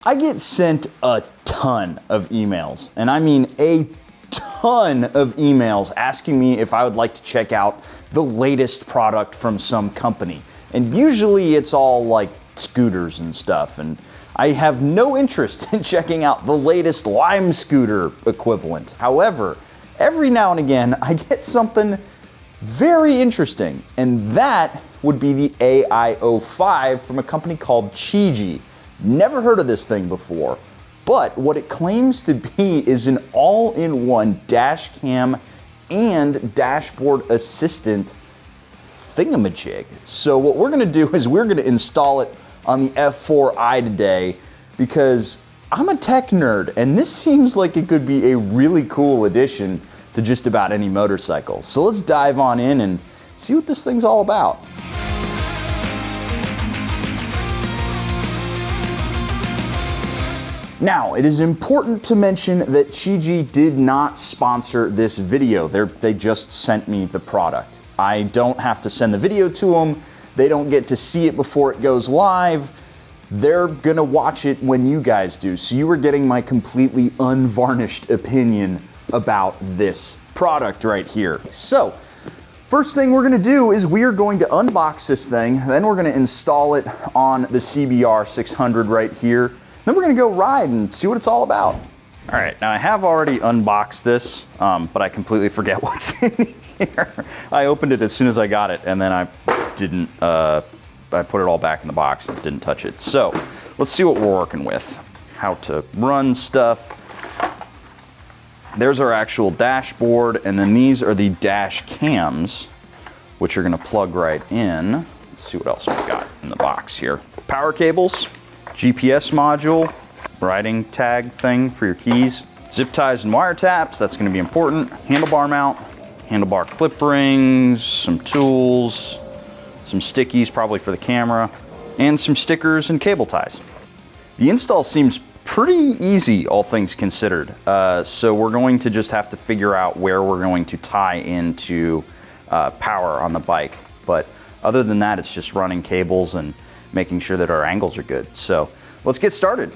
I get sent a ton of emails, and I mean a ton of emails asking me if I would like to check out the latest product from some company. And usually it's all like scooters and stuff, and I have no interest in checking out the latest Lime scooter equivalent. However, every now and again I get something very interesting, and that would be the AIO-5 from a company called Chigee. Never heard of this thing before, but what it claims to be is an all-in-one dash cam and dashboard assistant thingamajig. So what we're gonna do is we're gonna install it on the F4i today because I'm a tech nerd and this seems like it could be a really cool addition to just about any motorcycle. So let's dive on in and see what this thing's all about. Now, it is important to mention that Chigee did not sponsor this video. They just sent me the product. I don't have to send the video to them. They don't get to see it before it goes live. They're gonna watch it when you guys do. So you are getting my completely unvarnished opinion about this product right here. So, first thing we're gonna do is we are going to unbox this thing, then we're gonna install it on the CBR 600 right here. Then we're gonna go ride and see what it's all about. All right, now I have already unboxed this, but I completely forget what's in here. I opened it as soon as I got it, and then I didn't, I put it all back in the box and didn't touch it. So let's see what we're working with. How to run stuff. There's our actual dashboard, and then these are the dash cams, which are gonna plug right in. Let's see what else we've got in the box here. Power cables, GPS module, riding tag thing for your keys, zip ties and wiretaps, that's gonna be important. Handlebar mount, handlebar clip rings, some tools, some stickies probably for the camera, and some stickers and cable ties. The install seems pretty easy, all things considered. So we're going to just have to figure out where we're going to tie into power on the bike. But other than that, it's just running cables and making sure that our angles are good. So let's get started.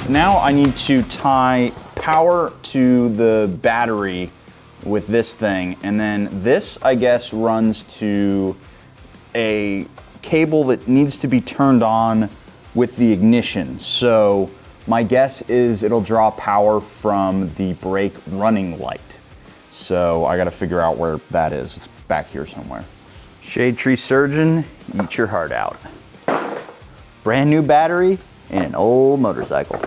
Now I need to tie power to the battery with this thing, and then this, I guess, runs to a cable that needs to be turned on with the ignition. So my guess is it'll draw power from the brake running light. So I gotta figure out where that is. It's back here somewhere. Shade Tree Surgeon, eat your heart out. Brand new battery in an old motorcycle.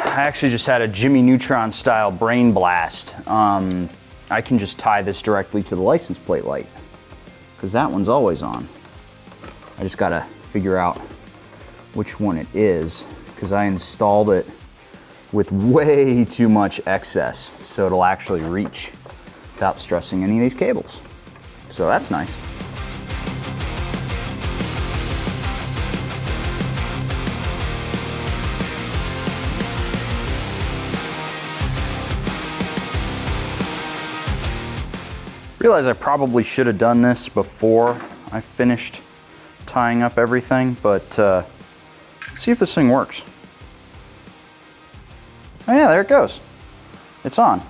I actually just had a Jimmy Neutron style brain blast. I can just tie this directly to the license plate light because that one's always on. I just gotta figure out which one it is because I installed it with way too much excess so it'll actually reach without stressing any of these cables. So that's nice. Realize I probably should have done this before I finished tying up everything, but let's see if this thing works. Oh yeah, there it goes. It's on. Let's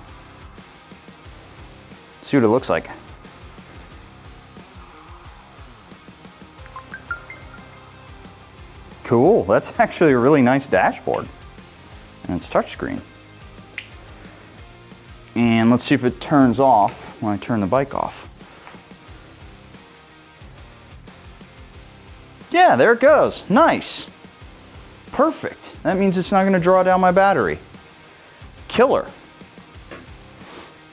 see what it looks like. Cool, that's actually a really nice dashboard. And it's touchscreen. And let's see if it turns off when I turn the bike off. Yeah, there it goes. Nice. Perfect. That means it's not going to draw down my battery. Killer.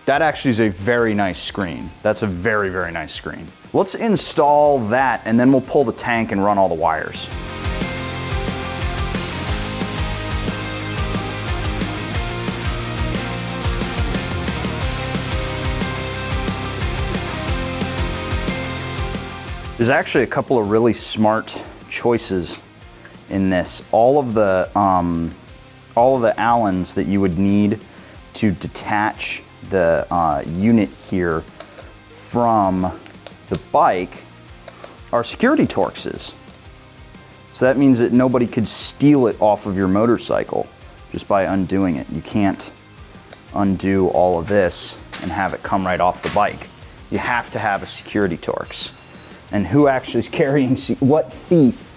That actually is a very nice screen. That's a very, very nice screen. Let's install that and then we'll pull the tank and run all the wires. There's actually a couple of really smart choices in this. All of the Allens that you would need to detach the unit here from the bike are security Torxes. So that means that nobody could steal it off of your motorcycle just by undoing it. You can't undo all of this and have it come right off the bike. You have to have a security Torx. And who actually is carrying, what thief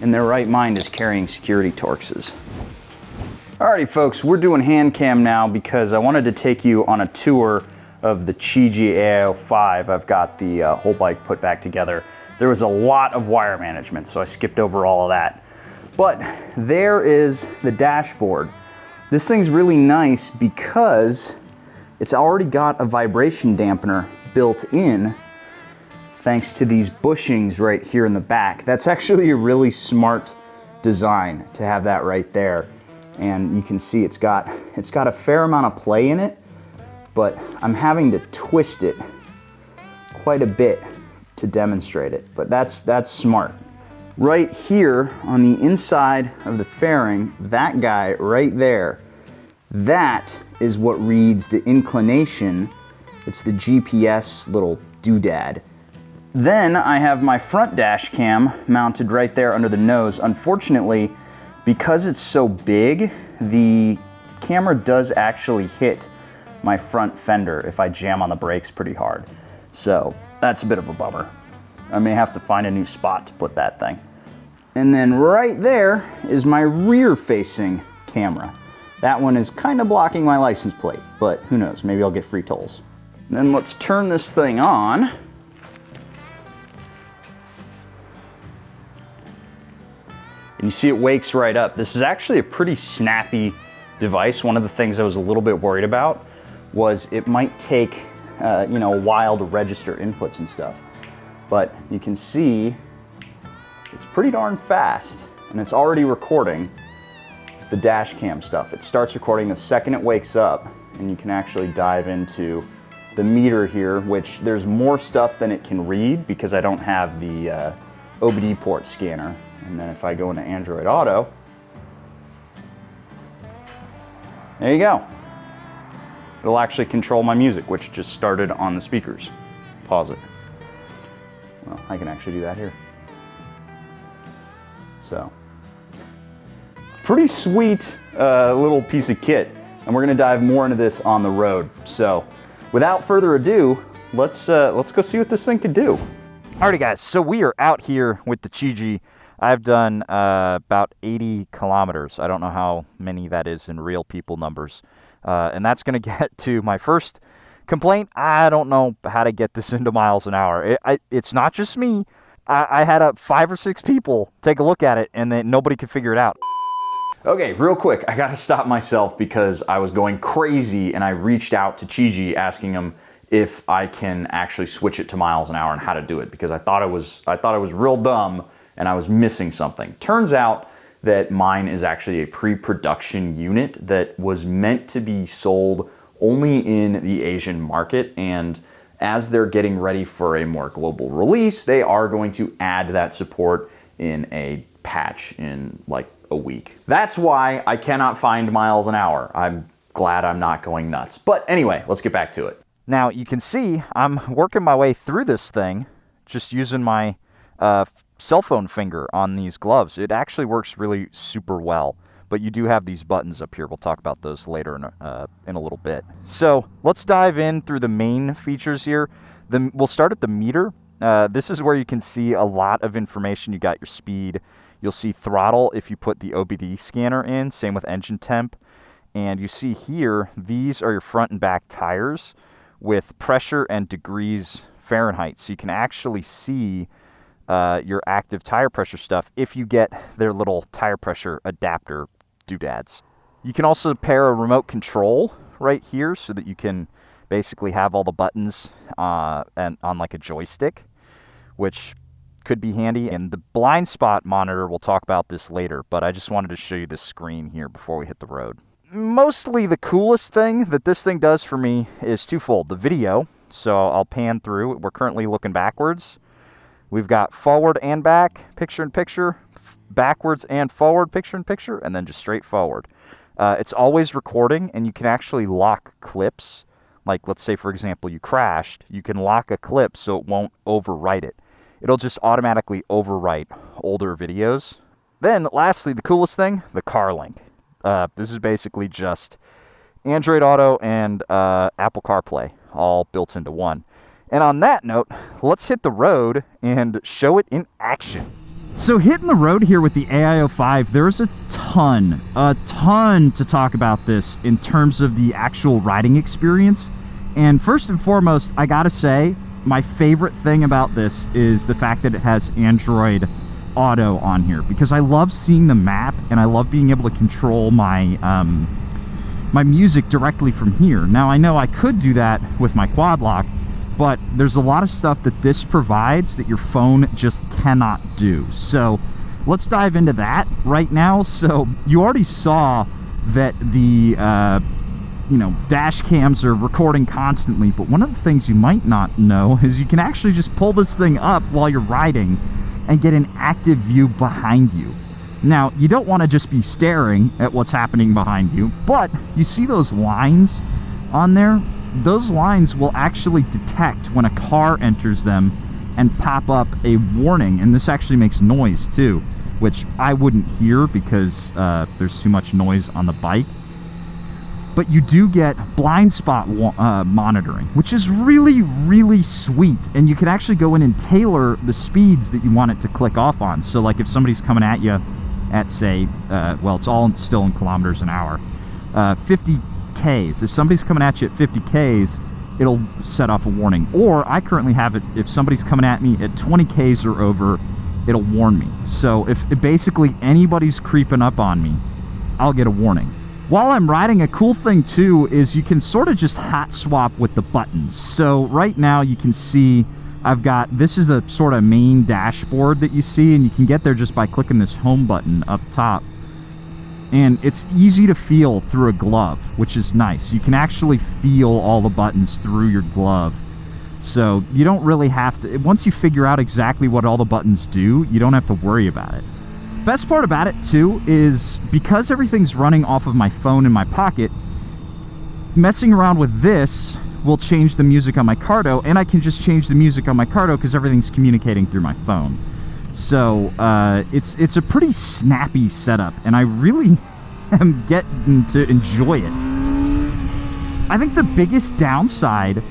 in their right mind is carrying security Torxes? Alrighty folks, we're doing hand cam now because I wanted to take you on a tour of the Chigee AIO-5. I've got the whole bike put back together. There was a lot of wire management, so I skipped over all of that. But there is the dashboard. This thing's really nice because it's already got a vibration dampener built in thanks to these bushings right here in the back. That's actually a really smart design to have that right there. And you can see it's got a fair amount of play in it, but I'm having to twist it quite a bit to demonstrate it, but that's smart. Right here on the inside of the fairing, that guy right there, that is what reads the inclination. It's the GPS little doodad. Then I have my front dash cam mounted right there under the nose. Unfortunately, because it's so big, the camera does actually hit my front fender if I jam on the brakes pretty hard. So that's a bit of a bummer. I may have to find a new spot to put that thing. And then right there is my rear facing camera. That one is kind of blocking my license plate, but who knows, maybe I'll get free tolls. And then let's turn this thing on. And you see it wakes right up. This is actually a pretty snappy device. One of the things I was a little bit worried about was it might take a while to register inputs and stuff. But you can see it's pretty darn fast, and it's already recording the dash cam stuff. It starts recording the second it wakes up, and you can actually dive into the meter here, which there's more stuff than it can read because I don't have the OBD port scanner. And then if I go into Android Auto, there you go. It'll actually control my music, which just started on the speakers. Pause it. Well, I can actually do that here. So, pretty sweet little piece of kit. And we're gonna dive more into this on the road. So, without further ado, let's go see what this thing can do. Alrighty guys, so we are out here with the Chigee. I've done about 80 kilometers. I don't know how many that is in real people numbers. And that's going to get to my first complaint. I don't know how to get this into miles an hour. It's not just me. I had 5 or 6 people take a look at it, and then nobody could figure it out. Okay, real quick, I got to stop myself because I was going crazy, and I reached out to Chigee asking him if I can actually switch it to miles an hour and how to do it, because I thought it was real dumb and I was missing something. Turns out that mine is actually a pre-production unit that was meant to be sold only in the Asian market, and as they're getting ready for a more global release, they are going to add that support in a patch in like a week. That's why I cannot find miles an hour. I'm glad I'm not going nuts. But anyway, let's get back to it. Now you can see I'm working my way through this thing just using my cell phone finger on these gloves. It actually works really super well, but you do have these buttons up here. We'll talk about those later in a little bit. So let's dive in through the main features here. We'll start at the meter. This is where you can see a lot of information. You got your speed. You'll see throttle if you put the OBD scanner in, same with engine temp. And you see here, these are your front and back tires with pressure and degrees Fahrenheit. So you can actually see your active tire pressure stuff if you get their little tire pressure adapter doodads. You can also pair a remote control right here so that you can basically have all the buttons and on like a joystick, which could be handy. And the blind spot monitor, we'll talk about this later, but I just wanted to show you this screen here before we hit the road. Mostly the coolest thing that this thing does for me is twofold. The video, so I'll pan through. We're currently looking backwards. We've got forward and back, picture-in-picture, backwards and forward, picture-in-picture, and then just straight forward. It's always recording, and you can actually lock clips. Like, let's say, for example, you crashed. You can lock a clip so it won't overwrite it. It'll just automatically overwrite older videos. Then, lastly, the coolest thing, the CarLink. This is basically just Android Auto and Apple CarPlay all built into one. And on that note, let's hit the road and show it in action. So hitting the road here with the AIO-5, there's a ton to talk about this in terms of the actual riding experience. And first and foremost, I gotta say, my favorite thing about this is the fact that it has Android Auto on here, because I love seeing the map and I love being able to control my my music directly from here. Now, I know I could do that with my quad lock, but there's a lot of stuff that this provides that your phone just cannot do. So let's dive into that right now. So you already saw that the dash cams are recording constantly, but one of the things you might not know is you can actually just pull this thing up while you're riding and get an active view behind you. Now, you don't want to just be staring at what's happening behind you, but you see those lines on there? Those lines will actually detect when a car enters them and pop up a warning, and this actually makes noise too, which I wouldn't hear because there's too much noise on the bike. But you do get blind spot monitoring, which is really, really sweet. And you can actually go in and tailor the speeds that you want it to click off on. So like if somebody's coming at you at, say, well, it's all still in kilometers an hour, 50 Ks. If somebody's coming at you at 50 Ks, it'll set off a warning. Or I currently have it, if somebody's coming at me at 20 Ks or over, it'll warn me. So if basically anybody's creeping up on me, I'll get a warning. While I'm riding, a cool thing too is you can sort of just hot swap with the buttons. So right now you can see I've got, this is the sort of main dashboard that you see, and you can get there just by clicking this home button up top. And it's easy to feel through a glove, which is nice. You can actually feel all the buttons through your glove. So you don't really have to, once you figure out exactly what all the buttons do, you don't have to worry about it. Best part about it too is because everything's running off of my phone in my pocket, messing around with this will change the music on my Cardo, and I can just change the music on my Cardo because everything's communicating through my phone. So it's a pretty snappy setup, and I really am getting to enjoy it. I think the biggest downside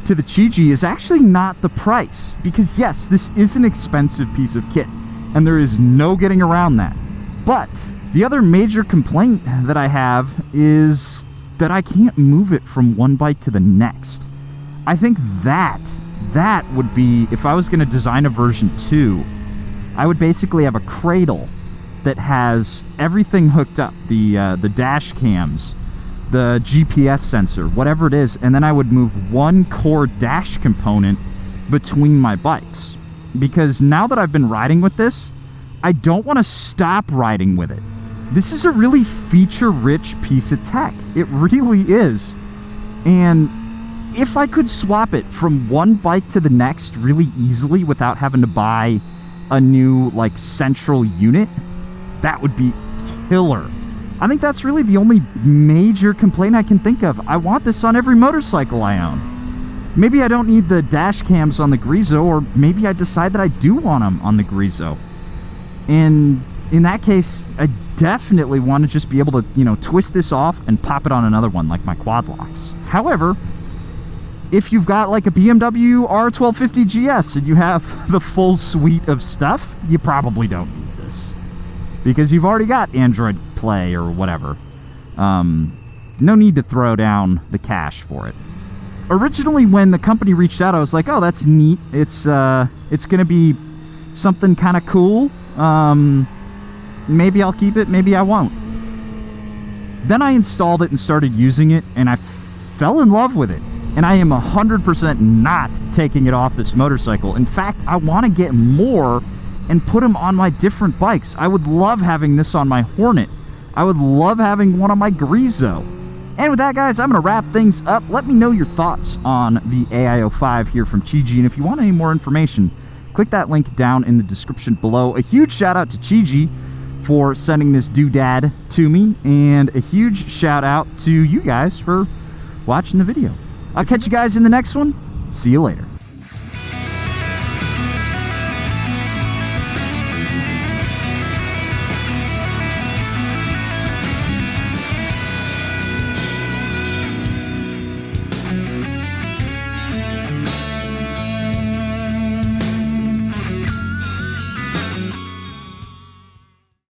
to the Chigee is actually not the price, because yes, this is an expensive piece of kit, and there is no getting around that. But the other major complaint that I have is that I can't move it from one bike to the next. I think that would be, if I was going to design a version 2, I would basically have a cradle that has everything hooked up, the dash cams, the GPS sensor, whatever it is, and then I would move one core dash component between my bikes. Because now that I've been riding with this, I don't want to stop riding with it. This is a really feature-rich piece of tech. It really is. And if I could swap it from one bike to the next really easily without having to buy a new, like, central unit, that would be killer. I think that's really the only major complaint I can think of. I want this on every motorcycle I own. Maybe I don't need the dash cams on the Grezzo, or maybe I decide that I do want them on the Grezzo. And in that case, I definitely want to just be able to, twist this off and pop it on another one, like my quad locks. However, if you've got like a BMW R1250 GS and you have the full suite of stuff, you probably don't need this, because you've already got Android Play or whatever. No need to throw down the cash for it. Originally, when the company reached out, I was like, oh, that's neat. It's going to be something kind of cool. Maybe I'll keep it, maybe I won't. Then I installed it and started using it, and I fell in love with it. And I am 100% not taking it off this motorcycle. In fact, I want to get more and put them on my different bikes. I would love having this on my Hornet. I would love having one on my Grezzo. And with that, guys, I'm going to wrap things up. Let me know your thoughts on the AIO-5 here from Chigee. And if you want any more information, click that link down in the description below. A huge shout out to Chigee for sending this doodad to me, and a huge shout out to you guys for watching the video. I'll catch you guys in the next one. See you later.